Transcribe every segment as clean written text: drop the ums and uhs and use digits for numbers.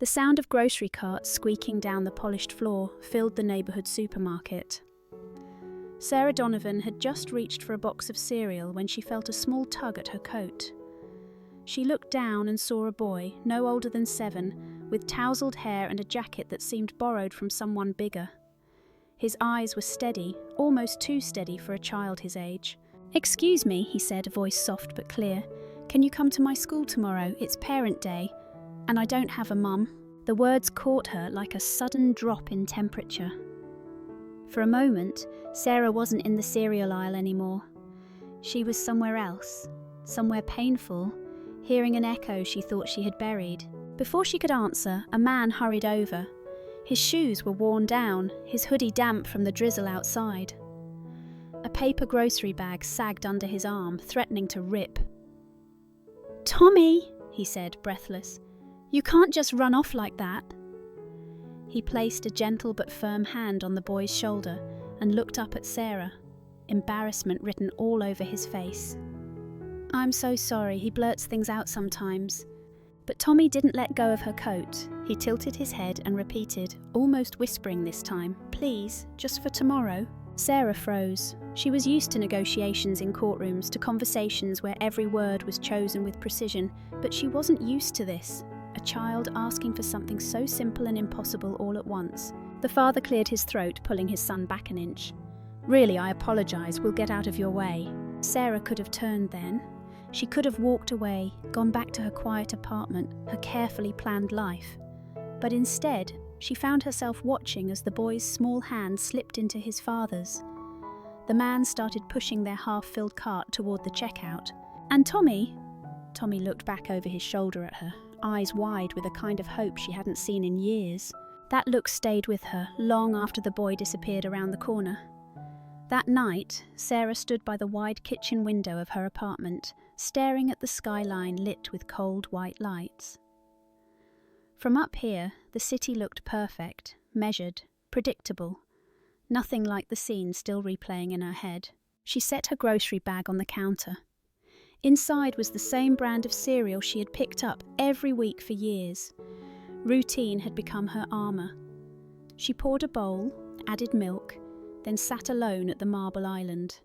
The sound of grocery carts squeaking down the polished floor filled the neighbourhood supermarket. Sarah Donovan had just reached for a box of cereal when she felt a small tug at her coat. She looked down and saw a boy, no older than 7, with tousled hair and a jacket that seemed borrowed from someone bigger. His eyes were steady, almost too steady for a child his age. "Excuse me," he said, voice soft but clear. "Can you come to my school tomorrow? It's Parent Day, and I don't have a mum." The words caught her like a sudden drop in temperature. For a moment, Sarah wasn't in the cereal aisle anymore. She was somewhere else, somewhere painful, hearing an echo she thought she had buried. Before she could answer, a man hurried over. His shoes were worn down, his hoodie damp from the drizzle outside. A paper grocery bag sagged under his arm, threatening to rip. "Tommy," he said, breathless, "you can't just run off like that." He placed a gentle but firm hand on the boy's shoulder and looked up at Sarah, embarrassment written all over his face. "I'm so sorry," he blurts things out sometimes. But Tommy didn't let go of her coat. He tilted his head and repeated, almost whispering this time, "Please, just for tomorrow." Sarah froze. She was used to negotiations in courtrooms, to conversations where every word was chosen with precision, but she wasn't used to this. A child asking for something so simple and impossible all at once. The father cleared his throat, pulling his son back an inch. "Really, I apologise. We'll get out of your way." Sarah could have turned then. She could have walked away, gone back to her quiet apartment, her carefully planned life. But instead, she found herself watching as the boy's small hand slipped into his father's. The man started pushing their half-filled cart toward the checkout. "And Tommy?" Tommy looked back over his shoulder at her, eyes wide with a kind of hope she hadn't seen in years. That look stayed with her long after the boy disappeared around the corner. That night, Sarah stood by the wide kitchen window of her apartment, staring at the skyline lit with cold white lights. From up here, the city looked perfect, measured, predictable. Nothing like the scene still replaying in her head. She set her grocery bag on the counter. Inside was the same brand of cereal she had picked up every week for years. Routine had become her armour. She poured a bowl, added milk, then sat alone at the marble island.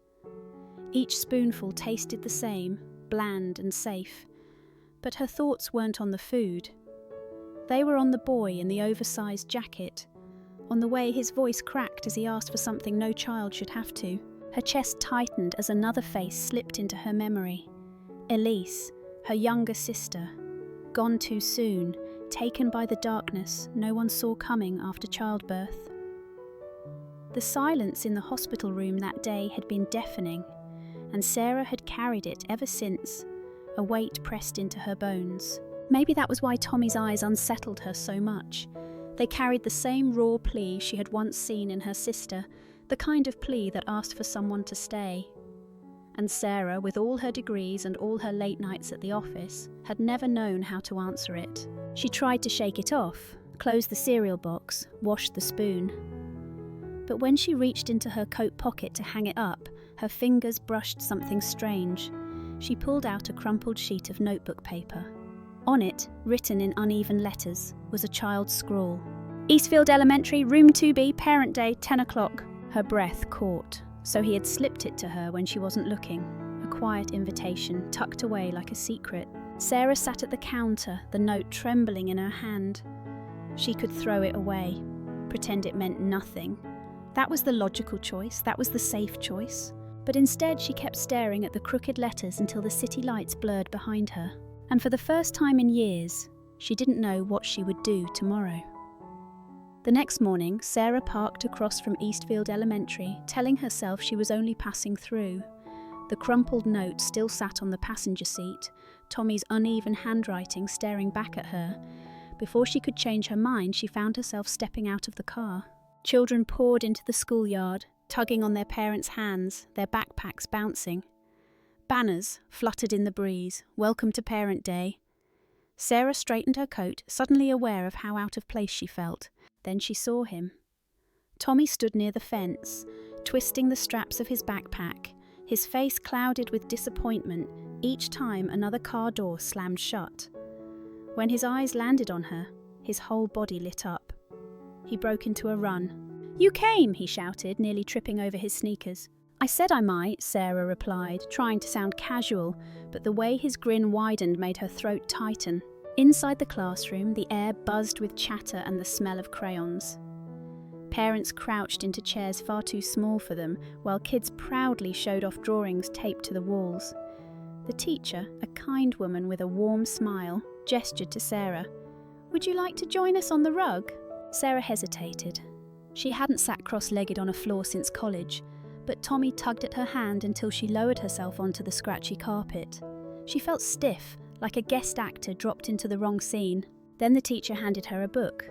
Each spoonful tasted the same, bland and safe. But her thoughts weren't on the food. They were on the boy in the oversized jacket, on the way his voice cracked as he asked for something no child should have to. Her chest tightened as another face slipped into her memory. Elise, her younger sister, gone too soon, taken by the darkness no one saw coming after childbirth. The silence in the hospital room that day had been deafening, and Sarah had carried it ever since, a weight pressed into her bones. Maybe that was why Tommy's eyes unsettled her so much. They carried the same raw plea she had once seen in her sister, the kind of plea that asked for someone to stay. And Sarah, with all her degrees and all her late nights at the office, had never known how to answer it. She tried to shake it off, close the cereal box, wash the spoon. But when she reached into her coat pocket to hang it up, her fingers brushed something strange. She pulled out a crumpled sheet of notebook paper. On it, written in uneven letters, was a child's scrawl. "Eastfield Elementary, Room 2B, Parent Day, 10 o'clock. Her breath caught, so he had slipped it to her when she wasn't looking. A quiet invitation, tucked away like a secret. Sarah sat at the counter, the note trembling in her hand. She could throw it away, pretend it meant nothing. That was the logical choice, that was the safe choice. But instead she kept staring at the crooked letters until the city lights blurred behind her. And for the first time in years, she didn't know what she would do tomorrow. The next morning, Sarah parked across from Eastfield Elementary, telling herself she was only passing through. The crumpled note still sat on the passenger seat, Tommy's uneven handwriting staring back at her. Before she could change her mind, she found herself stepping out of the car. Children poured into the schoolyard, tugging on their parents' hands, their backpacks bouncing. Banners fluttered in the breeze, "Welcome to Parent Day." Sarah straightened her coat, suddenly aware of how out of place she felt. Then she saw him. Tommy stood near the fence, twisting the straps of his backpack, his face clouded with disappointment each time another car door slammed shut. When his eyes landed on her, His whole body lit up. He broke into a run. "You came!" he shouted, nearly tripping over his sneakers. "I said I might," Sarah replied, trying to sound casual, but the way his grin widened made her throat tighten. Inside the classroom, the air buzzed with chatter and the smell of crayons. Parents crouched into chairs far too small for them, while kids proudly showed off drawings taped to the walls. The teacher, a kind woman with a warm smile, gestured to Sarah. "Would you like to join us on the rug?" Sarah hesitated. She hadn't sat cross-legged on a floor since college, but Tommy tugged at her hand until she lowered herself onto the scratchy carpet. She felt stiff, like a guest actor dropped into the wrong scene. Then the teacher handed her a book.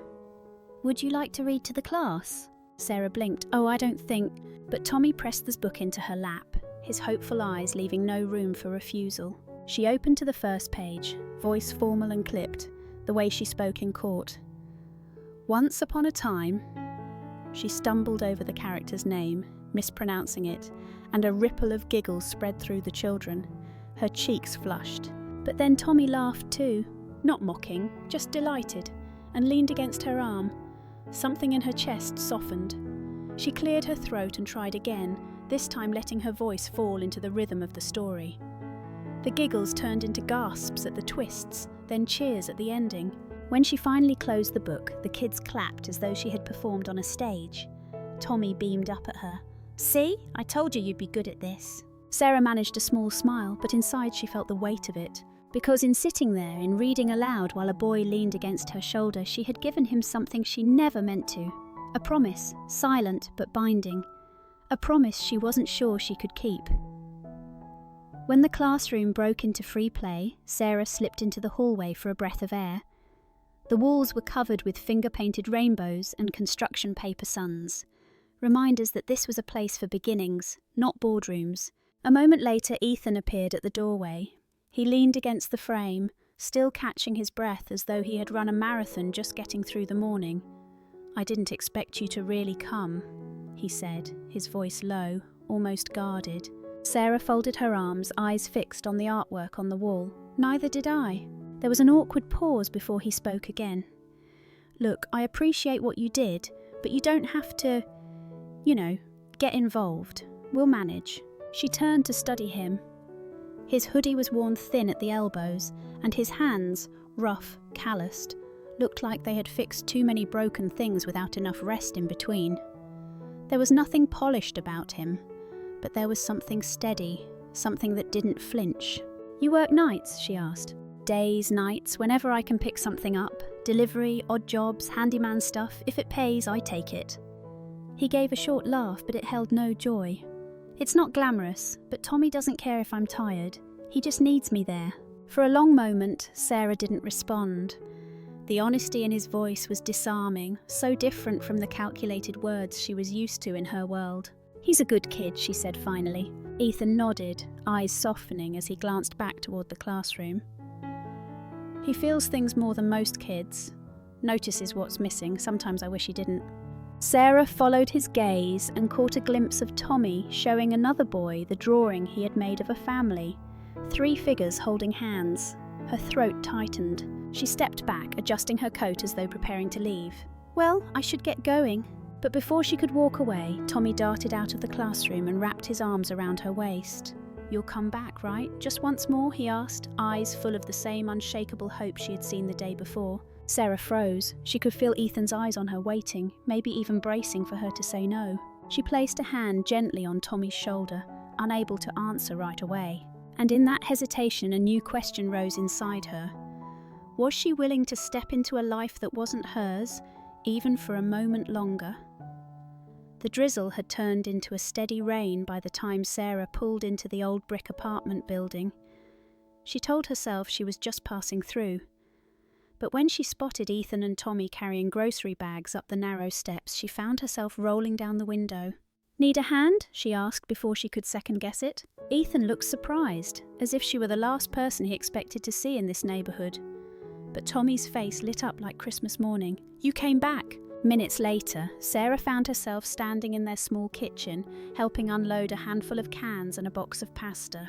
"Would you like to read to the class?" Sarah blinked. "Oh, I don't think..." But Tommy pressed the book into her lap, his hopeful eyes leaving no room for refusal. She opened to the first page, voice formal and clipped, the way she spoke in court. "Once upon a time..." She stumbled over the character's name, mispronouncing it, and a ripple of giggles spread through the children. Her cheeks flushed. But then Tommy laughed too, not mocking, just delighted, and leaned against her arm. Something in her chest softened. She cleared her throat and tried again, this time letting her voice fall into the rhythm of the story. The giggles turned into gasps at the twists, then cheers at the ending. When she finally closed the book, the kids clapped as though she had performed on a stage. Tommy beamed up at her. "See? I told you you'd be good at this." Sarah managed a small smile, but inside she felt the weight of it. Because in sitting there, in reading aloud while a boy leaned against her shoulder, she had given him something she never meant to. A promise, silent but binding. A promise she wasn't sure she could keep. When the classroom broke into free play, Sarah slipped into the hallway for a breath of air. The walls were covered with finger-painted rainbows and construction paper suns. Reminders that this was a place for beginnings, not boardrooms. A moment later, Ethan appeared at the doorway. He leaned against the frame, still catching his breath as though he had run a marathon just getting through the morning. "I didn't expect you to really come," he said, his voice low, almost guarded. Sarah folded her arms, eyes fixed on the artwork on the wall. "Neither did I." There was an awkward pause before he spoke again. "Look, I appreciate what you did, but you don't have to, get involved. We'll manage." She turned to study him. His hoodie was worn thin at the elbows, and his hands, rough, calloused, looked like they had fixed too many broken things without enough rest in between. There was nothing polished about him, but there was something steady, something that didn't flinch. "You work nights?" she asked. "Days, nights, whenever I can pick something up. Delivery, odd jobs, handyman stuff. If it pays, I take it." He gave a short laugh, but it held no joy. "It's not glamorous, but Tommy doesn't care if I'm tired. He just needs me there." For a long moment, Sarah didn't respond. The honesty in his voice was disarming, so different from the calculated words she was used to in her world. "He's a good kid," she said finally. Ethan nodded, eyes softening as he glanced back toward the classroom. "He feels things more than most kids. Notices what's missing. Sometimes I wish he didn't." Sarah followed his gaze and caught a glimpse of Tommy showing another boy the drawing he had made of a family. 3 figures holding hands. Her throat tightened. She stepped back, adjusting her coat as though preparing to leave. "Well, I should get going." But before she could walk away, Tommy darted out of the classroom and wrapped his arms around her waist. "You'll come back, right? Just once more?" he asked, eyes full of the same unshakable hope she had seen the day before. Sarah froze. She could feel Ethan's eyes on her waiting, maybe even bracing for her to say no. She placed a hand gently on Tommy's shoulder, unable to answer right away. And in that hesitation, a new question rose inside her. Was she willing to step into a life that wasn't hers, even for a moment longer? The drizzle had turned into a steady rain by the time Sarah pulled into the old brick apartment building. She told herself she was just passing through. But when she spotted Ethan and Tommy carrying grocery bags up the narrow steps, she found herself rolling down the window. "Need a hand?" she asked before she could second-guess it. Ethan looked surprised, as if she were the last person he expected to see in this neighbourhood. But Tommy's face lit up like Christmas morning. "You came back!" Minutes later, Sarah found herself standing in their small kitchen, helping unload a handful of cans and a box of pasta.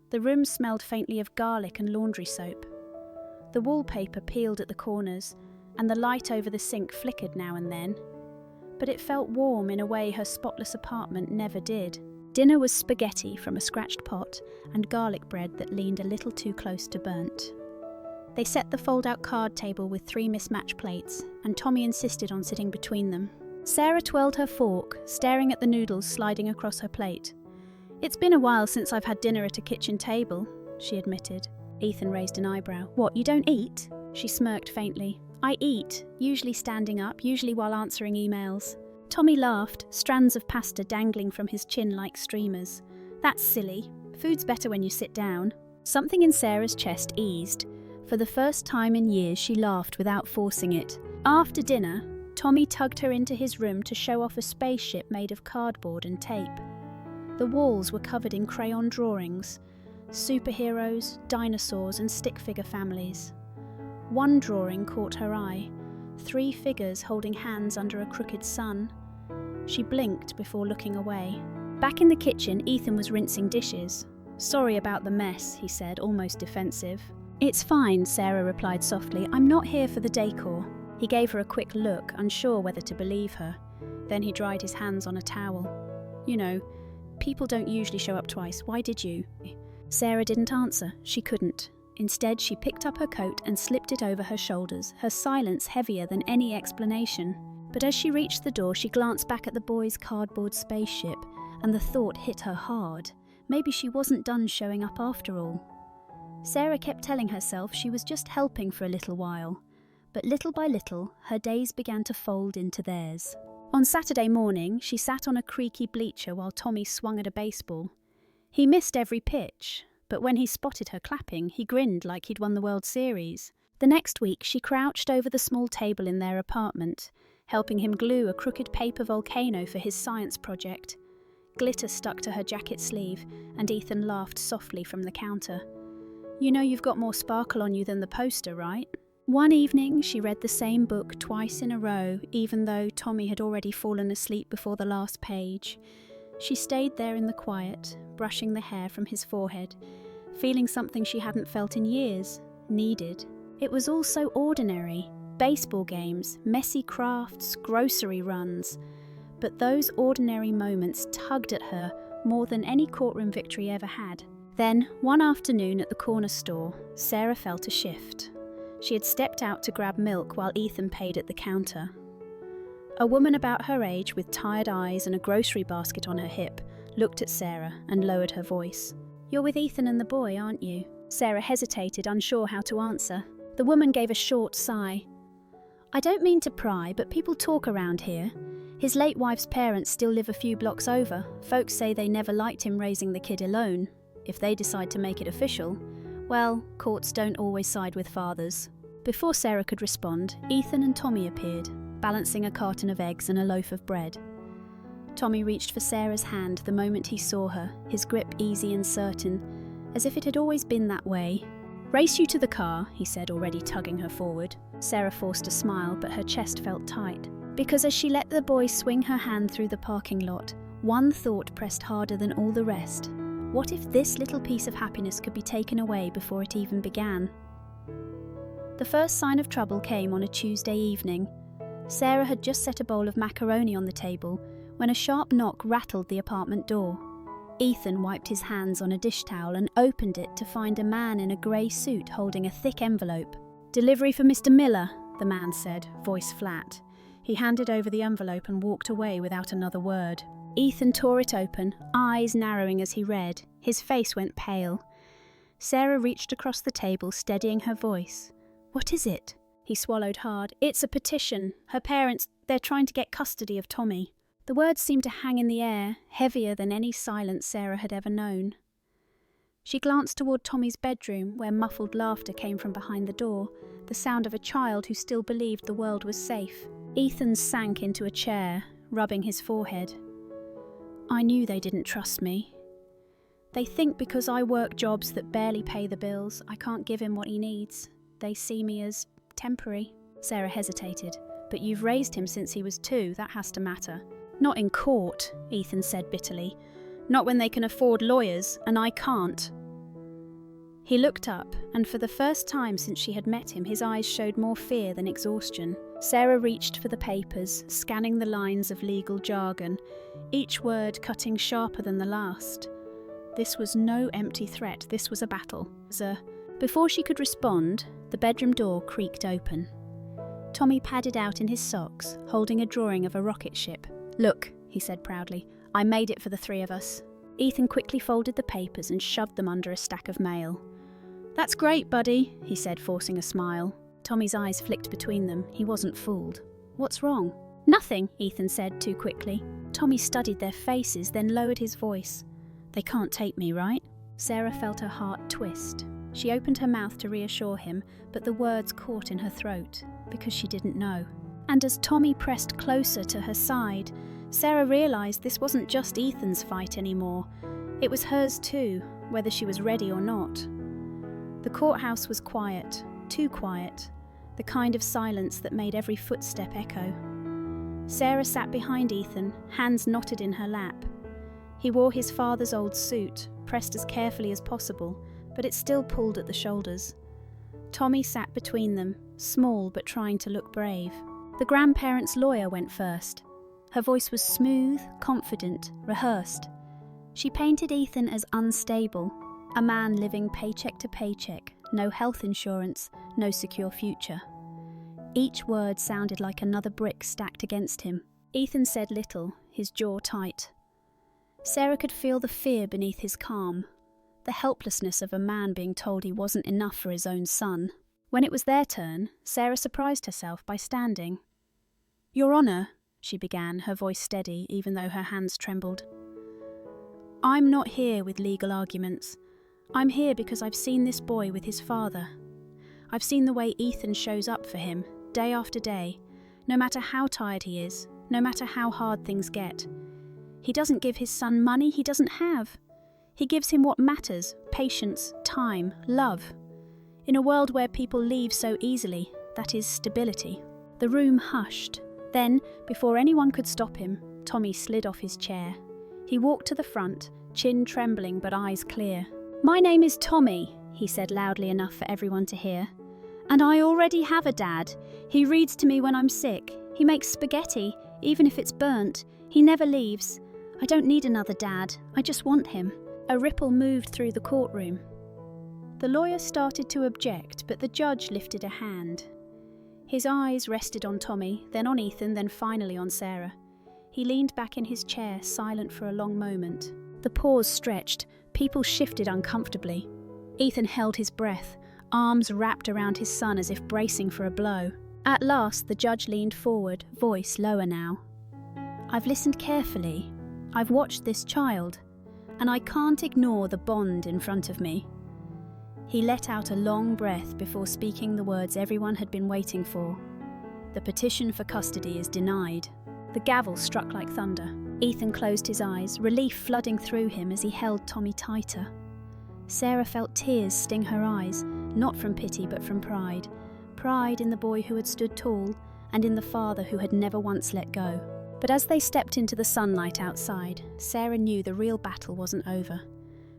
The room smelled faintly of garlic and laundry soap. The wallpaper peeled at the corners, and the light over the sink flickered now and then. But it felt warm in a way her spotless apartment never did. Dinner was spaghetti from a scratched pot and garlic bread that leaned a little too close to burnt. They set the fold-out card table with 3 mismatched plates, and Tommy insisted on sitting between them. Sarah twirled her fork, staring at the noodles sliding across her plate. "It's been a while since I've had dinner at a kitchen table," she admitted. Ethan raised an eyebrow. "What, you don't eat?" She smirked faintly. "I eat, usually standing up, usually while answering emails." Tommy laughed, strands of pasta dangling from his chin like streamers. "That's silly. Food's better when you sit down." Something in Sarah's chest eased. For the first time in years, she laughed without forcing it. After dinner, Tommy tugged her into his room to show off a spaceship made of cardboard and tape. The walls were covered in crayon drawings, superheroes, dinosaurs, and stick figure families. One drawing caught her eye, 3 figures holding hands under a crooked sun. She blinked before looking away. Back in the kitchen, Ethan was rinsing dishes. "Sorry about the mess," he said, almost defensive. "It's fine," Sarah replied softly. "I'm not here for the decor." He gave her a quick look, unsure whether to believe her. Then he dried his hands on a towel. "You know, people don't usually show up twice. Why did you?" Sarah didn't answer. She couldn't. Instead, she picked up her coat and slipped it over her shoulders, her silence heavier than any explanation. But as she reached the door, she glanced back at the boy's cardboard spaceship, and the thought hit her hard. Maybe she wasn't done showing up after all. Sarah kept telling herself she was just helping for a little while, but little by little, her days began to fold into theirs. On Saturday morning, she sat on a creaky bleacher while Tommy swung at a baseball. He missed every pitch, but when he spotted her clapping, he grinned like he'd won the World Series. The next week, she crouched over the small table in their apartment, helping him glue a crooked paper volcano for his science project. Glitter stuck to her jacket sleeve, and Ethan laughed softly from the counter. "You know you've got more sparkle on you than the poster, right?" One evening, she read the same book twice in a row, even though Tommy had already fallen asleep before the last page. She stayed there in the quiet, brushing the hair from his forehead, feeling something she hadn't felt in years, needed. It was all so ordinary. Baseball games, messy crafts, grocery runs. But those ordinary moments tugged at her more than any courtroom victory ever had. Then, one afternoon at the corner store, Sarah felt a shift. She had stepped out to grab milk while Ethan paid at the counter. A woman about her age with tired eyes and a grocery basket on her hip looked at Sarah and lowered her voice. "You're with Ethan and the boy, aren't you?" Sarah hesitated, unsure how to answer. The woman gave a short sigh. "I don't mean to pry, but people talk around here. His late wife's parents still live a few blocks over. Folks say they never liked him raising the kid alone. If they decide to make it official, well, courts don't always side with fathers." Before Sarah could respond, Ethan and Tommy appeared, balancing a carton of eggs and a loaf of bread. Tommy reached for Sarah's hand the moment he saw her, his grip easy and certain, as if it had always been that way. "Race you to the car," he said, already tugging her forward. Sarah forced a smile, but her chest felt tight. Because as she let the boy swing her hand through the parking lot, one thought pressed harder than all the rest. What if this little piece of happiness could be taken away before it even began? The first sign of trouble came on a Tuesday evening. Sarah had just set a bowl of macaroni on the table when a sharp knock rattled the apartment door. Ethan wiped his hands on a dish towel and opened it to find a man in a grey suit holding a thick envelope. "Delivery for Mr. Miller," the man said, voice flat. He handed over the envelope and walked away without another word. Ethan tore it open, eyes narrowing as he read. His face went pale. Sarah reached across the table, steadying her voice. "What is it?" He swallowed hard. "It's a petition. Her parents, they're trying to get custody of Tommy." The words seemed to hang in the air, heavier than any silence Sarah had ever known. She glanced toward Tommy's bedroom, where muffled laughter came from behind the door, the sound of a child who still believed the world was safe. Ethan sank into a chair, rubbing his forehead. "I knew they didn't trust me. They think because I work jobs that barely pay the bills, I can't give him what he needs. They see me as temporary." Sarah hesitated. "But you've raised him since he was 2, that has to matter." "Not in court," Ethan said bitterly. "Not when they can afford lawyers, and I can't." He looked up, and for the first time since she had met him, his eyes showed more fear than exhaustion. Sarah reached for the papers, scanning the lines of legal jargon, each word cutting sharper than the last. This was no empty threat, this was a battle. Before she could respond, the bedroom door creaked open. Tommy padded out in his socks, holding a drawing of a rocket ship. "Look," he said proudly, "I made it for the three of us." Ethan quickly folded the papers and shoved them under a stack of mail. "That's great, buddy," he said, forcing a smile. Tommy's eyes flicked between them. He wasn't fooled. "What's wrong?" "Nothing," Ethan said too quickly. Tommy studied their faces, then lowered his voice. "They can't take me, right?" Sarah felt her heart twist. She opened her mouth to reassure him, but the words caught in her throat, because she didn't know. And as Tommy pressed closer to her side, Sarah realised this wasn't just Ethan's fight anymore. It was hers too, whether she was ready or not. The courthouse was quiet, too quiet, the kind of silence that made every footstep echo. Sarah sat behind Ethan, hands knotted in her lap. He wore his father's old suit, pressed as carefully as possible, but it still pulled at the shoulders. Tommy sat between them, small but trying to look brave. The grandparents' lawyer went first. Her voice was smooth, confident, rehearsed. She painted Ethan as unstable, a man living paycheck to paycheck, no health insurance, no secure future. Each word sounded like another brick stacked against him. Ethan said little, his jaw tight. Sarah could feel the fear beneath his calm, the helplessness of a man being told he wasn't enough for his own son. When it was their turn, Sarah surprised herself by standing. "Your Honour," she began, her voice steady, even though her hands trembled. "I'm not here with legal arguments. I'm here because I've seen this boy with his father. I've seen the way Ethan shows up for him, day after day, no matter how tired he is, no matter how hard things get. He doesn't give his son money he doesn't have. He gives him what matters, patience, time, love. In a world where people leave so easily, that is stability." The room hushed. Then, before anyone could stop him, Tommy slid off his chair. He walked to the front, chin trembling but eyes clear. "My name is Tommy," he said loudly enough for everyone to hear. "And I already have a dad. He reads to me when I'm sick. He makes spaghetti, even if it's burnt. He never leaves. I don't need another dad. I just want him." A ripple moved through the courtroom. The lawyer started to object, but the judge lifted a hand. His eyes rested on Tommy, then on Ethan, then finally on Sarah. He leaned back in his chair, silent for a long moment. The pause stretched. People shifted uncomfortably. Ethan held his breath, arms wrapped around his son as if bracing for a blow. At last, the judge leaned forward, voice lower now. "I've listened carefully. I've watched this child, and I can't ignore the bond in front of me." He let out a long breath before speaking the words everyone had been waiting for. "The petition for custody is denied." The gavel struck like thunder. Ethan closed his eyes, relief flooding through him as he held Tommy tighter. Sarah felt tears sting her eyes, not from pity but from pride. Pride in the boy who had stood tall, and in the father who had never once let go. But as they stepped into the sunlight outside, Sarah knew the real battle wasn't over.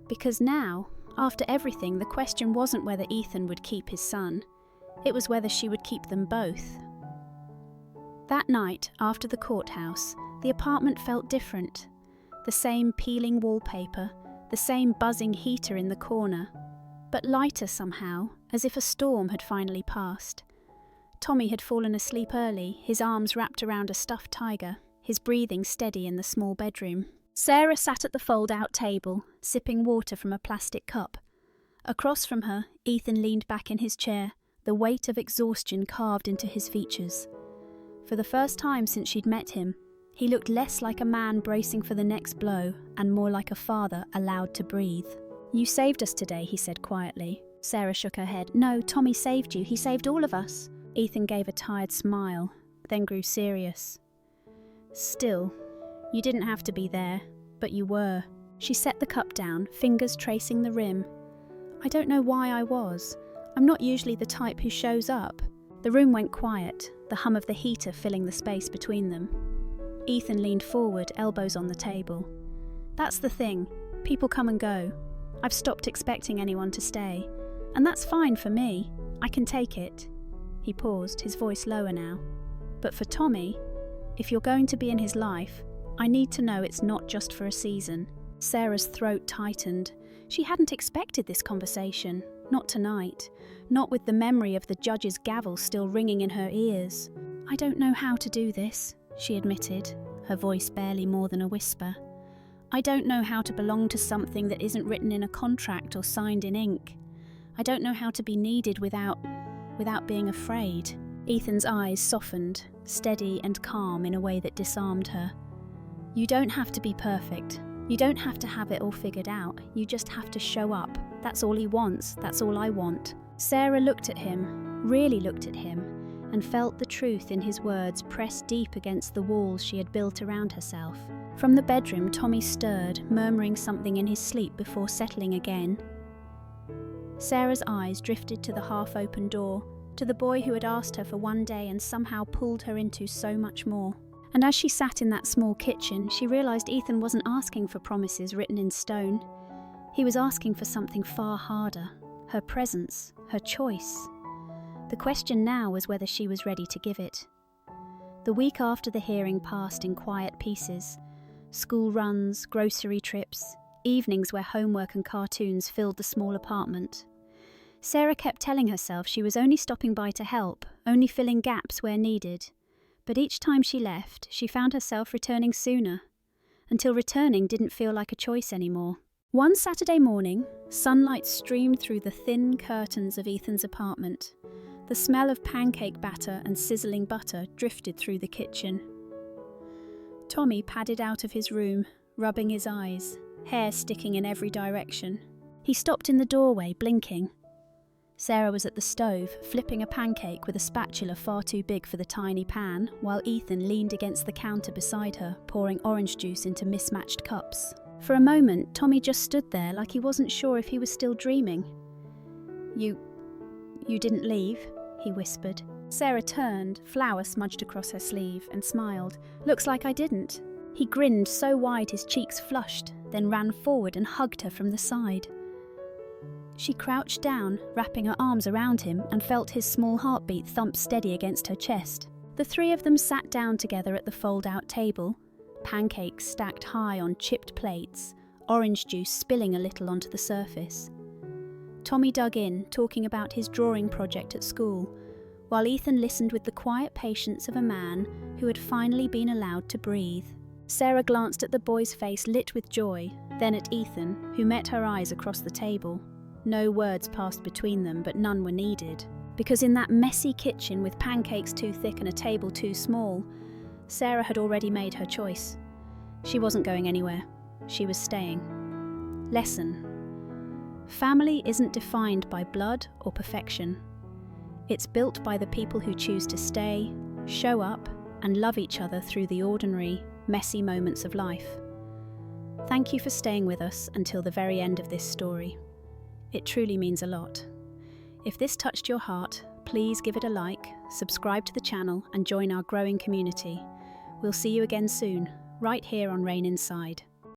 Because now, after everything, the question wasn't whether Ethan would keep his son. It was whether she would keep them both. That night, after the courthouse, the apartment felt different. The same peeling wallpaper, the same buzzing heater in the corner, but lighter somehow, as if a storm had finally passed. Tommy had fallen asleep early, his arms wrapped around a stuffed tiger, his breathing steady in the small bedroom. Sarah sat at the fold-out table, sipping water from a plastic cup. Across from her, Ethan leaned back in his chair, the weight of exhaustion carved into his features. For the first time since she'd met him, he looked less like a man bracing for the next blow and more like a father allowed to breathe. "You saved us today," he said quietly. Sarah shook her head. "No, Tommy saved you. He saved all of us." Ethan gave a tired smile, then grew serious. "Still, you didn't have to be there, but you were." She set the cup down, fingers tracing the rim. "I don't know why I was. I'm not usually the type who shows up." The room went quiet, the hum of the heater filling the space between them. Ethan leaned forward, elbows on the table. "That's the thing. People come and go. I've stopped expecting anyone to stay, and that's fine for me. I can take it." He paused, his voice lower now. "But for Tommy, if you're going to be in his life, I need to know it's not just for a season." Sarah's throat tightened. She hadn't expected this conversation, not tonight, not with the memory of the judge's gavel still ringing in her ears. "I don't know how to do this," she admitted, her voice barely more than a whisper. "I don't know how to belong to something that isn't written in a contract or signed in ink. I don't know how to be needed without being afraid." Ethan's eyes softened, steady and calm in a way that disarmed her. "You don't have to be perfect. You don't have to have it all figured out. You just have to show up. That's all he wants. That's all I want." Sarah looked at him, really looked at him, and felt the truth in his words press deep against the walls she had built around herself. From the bedroom, Tommy stirred, murmuring something in his sleep before settling again. Sarah's eyes drifted to the half-open door, to the boy who had asked her for one day and somehow pulled her into so much more. And as she sat in that small kitchen, she realised Ethan wasn't asking for promises written in stone. He was asking for something far harder, her presence, her choice. The question now was whether she was ready to give it. The week after the hearing passed in quiet pieces. School runs, grocery trips, evenings where homework and cartoons filled the small apartment. Sarah kept telling herself she was only stopping by to help, only filling gaps where needed. But each time she left, she found herself returning sooner, until returning didn't feel like a choice anymore. One Saturday morning, sunlight streamed through the thin curtains of Ethan's apartment. The smell of pancake batter and sizzling butter drifted through the kitchen. Tommy padded out of his room, rubbing his eyes, hair sticking in every direction. He stopped in the doorway, blinking. Sarah was at the stove, flipping a pancake with a spatula far too big for the tiny pan, while Ethan leaned against the counter beside her, pouring orange juice into mismatched cups. For a moment, Tommy just stood there like he wasn't sure if he was still dreaming. You didn't leave?" he whispered. Sarah turned, flour smudged across her sleeve, and smiled. "Looks like I didn't." He grinned so wide his cheeks flushed, then ran forward and hugged her from the side. She crouched down, wrapping her arms around him, and felt his small heartbeat thump steady against her chest. The three of them sat down together at the fold-out table, pancakes stacked high on chipped plates, orange juice spilling a little onto the surface. Tommy dug in, talking about his drawing project at school, while Ethan listened with the quiet patience of a man who had finally been allowed to breathe. Sarah glanced at the boy's face lit with joy, then at Ethan, who met her eyes across the table. No words passed between them, but none were needed. Because in that messy kitchen with pancakes too thick and a table too small, Sarah had already made her choice. She wasn't going anywhere. She was staying. Lesson. Family isn't defined by blood or perfection. It's built by the people who choose to stay, show up, and love each other through the ordinary, messy moments of life. Thank you for staying with us until the very end of this story. It truly means a lot. If this touched your heart, please give it a like, subscribe to the channel, and join our growing community. We'll see you again soon, right here on Rain Inside.